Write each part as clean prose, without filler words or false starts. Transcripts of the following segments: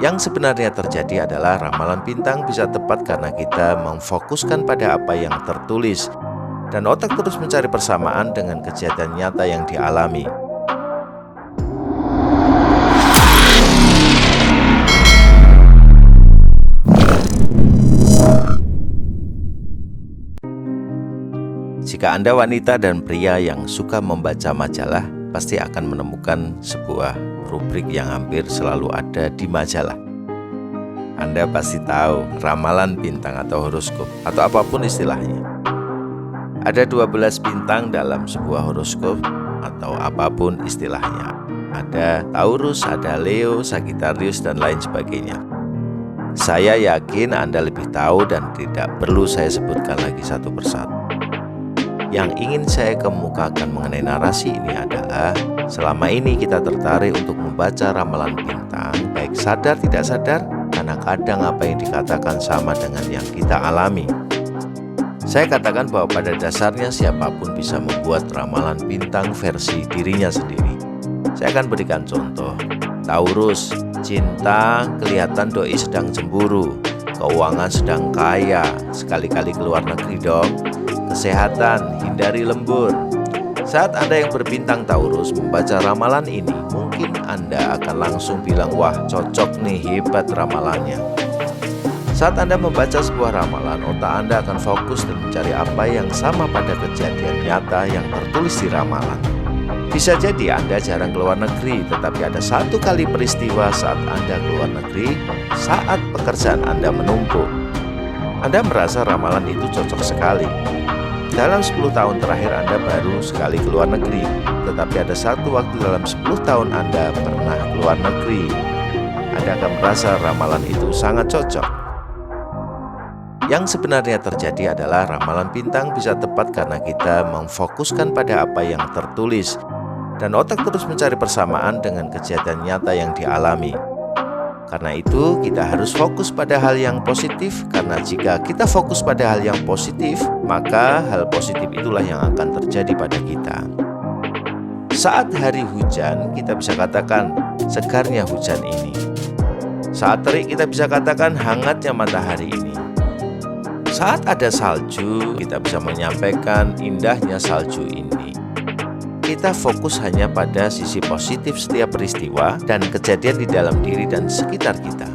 Yang sebenarnya terjadi adalah ramalan bintang bisa tepat karena kita memfokuskan pada apa yang tertulis, dan otak terus mencari persamaan dengan kejadian nyata yang dialami. Jika Anda wanita dan pria yang suka membaca majalah, pasti akan menemukan sebuah rubrik yang hampir selalu ada di majalah. Anda pasti tahu ramalan bintang atau horoskop atau apapun istilahnya. Ada 12 bintang dalam sebuah horoskop atau apapun istilahnya. Ada Taurus, ada Leo, Sagittarius, dan lain sebagainya. Saya yakin Anda lebih tahu dan tidak perlu saya sebutkan lagi satu persatu. Yang ingin saya kemukakan mengenai narasi ini adalah selama ini kita tertarik untuk membaca ramalan bintang, baik sadar tidak sadar, karena kadang apa yang dikatakan sama dengan yang kita alami. Saya katakan bahwa pada dasarnya siapapun bisa membuat ramalan bintang versi dirinya sendiri. Saya akan berikan contoh. Taurus, cinta kelihatan doi sedang cemburu, keuangan sedang kaya, sekali-kali keluar negeri dong. Kesehatan, hindari lembur. Saat Anda yang berbintang Taurus membaca ramalan ini, mungkin Anda akan langsung bilang, wah cocok nih, hebat ramalannya. Saat Anda membaca sebuah ramalan, otak Anda akan fokus dan mencari apa yang sama pada kejadian nyata yang tertulis di ramalan. Bisa jadi Anda jarang keluar negeri, tetapi ada satu kali peristiwa saat Anda keluar negeri, saat pekerjaan Anda menumpuk. Anda merasa ramalan itu cocok sekali. Dalam 10 tahun terakhir Anda baru sekali keluar negeri, tetapi ada satu waktu dalam 10 tahun Anda pernah keluar negeri. Anda akan merasa ramalan itu sangat cocok. Yang sebenarnya terjadi adalah ramalan bintang bisa tepat karena kita memfokuskan pada apa yang tertulis, dan otak terus mencari persamaan dengan kejadian nyata yang dialami. Karena itu kita harus fokus pada hal yang positif, karena jika kita fokus pada hal yang positif, maka hal positif itulah yang akan terjadi pada kita. Saat hari hujan, kita bisa katakan segarnya hujan ini. Saat terik, kita bisa katakan hangatnya matahari ini. Saat ada salju, kita bisa menyampaikan indahnya salju ini. Kita fokus hanya pada sisi positif setiap peristiwa dan kejadian di dalam diri dan sekitar kita.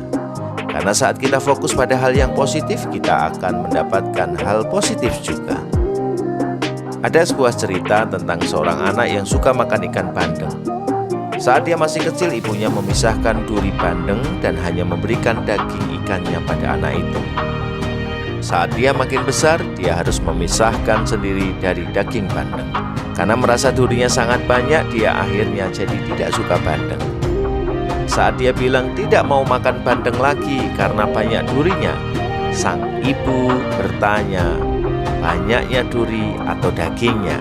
Karena saat kita fokus pada hal yang positif, kita akan mendapatkan hal positif juga. Ada sebuah cerita tentang seorang anak yang suka makan ikan bandeng. Saat dia masih kecil, ibunya memisahkan duri bandeng dan hanya memberikan daging ikannya pada anak itu. Saat dia makin besar, dia harus memisahkan sendiri dari daging bandeng. Karena merasa durinya sangat banyak, dia akhirnya jadi tidak suka bandeng. Saat dia bilang tidak mau makan bandeng lagi karena banyak durinya, sang ibu bertanya, banyaknya duri atau dagingnya?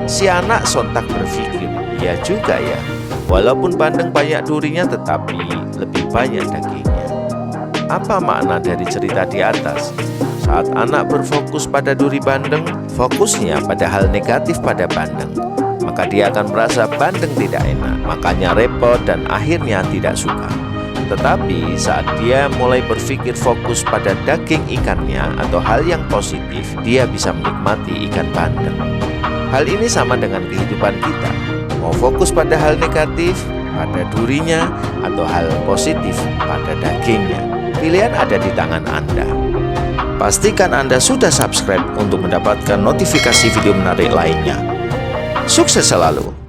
Si anak sontak berpikir, ya juga ya, walaupun bandeng banyak durinya tetapi lebih banyak dagingnya. Apa makna dari cerita di atas? Saat anak berfokus pada duri bandeng, fokusnya pada hal negatif pada bandeng, maka dia akan merasa bandeng tidak enak, makanya repot dan akhirnya tidak suka. Tetapi saat dia mulai berpikir fokus pada daging ikannya atau hal yang positif, dia bisa menikmati ikan bandeng. Hal ini sama dengan kehidupan kita. Mau fokus pada hal negatif, pada durinya, atau hal positif pada dagingnya. Pilihan ada di tangan Anda. Pastikan Anda sudah subscribe untuk mendapatkan notifikasi video menarik lainnya. Sukses selalu!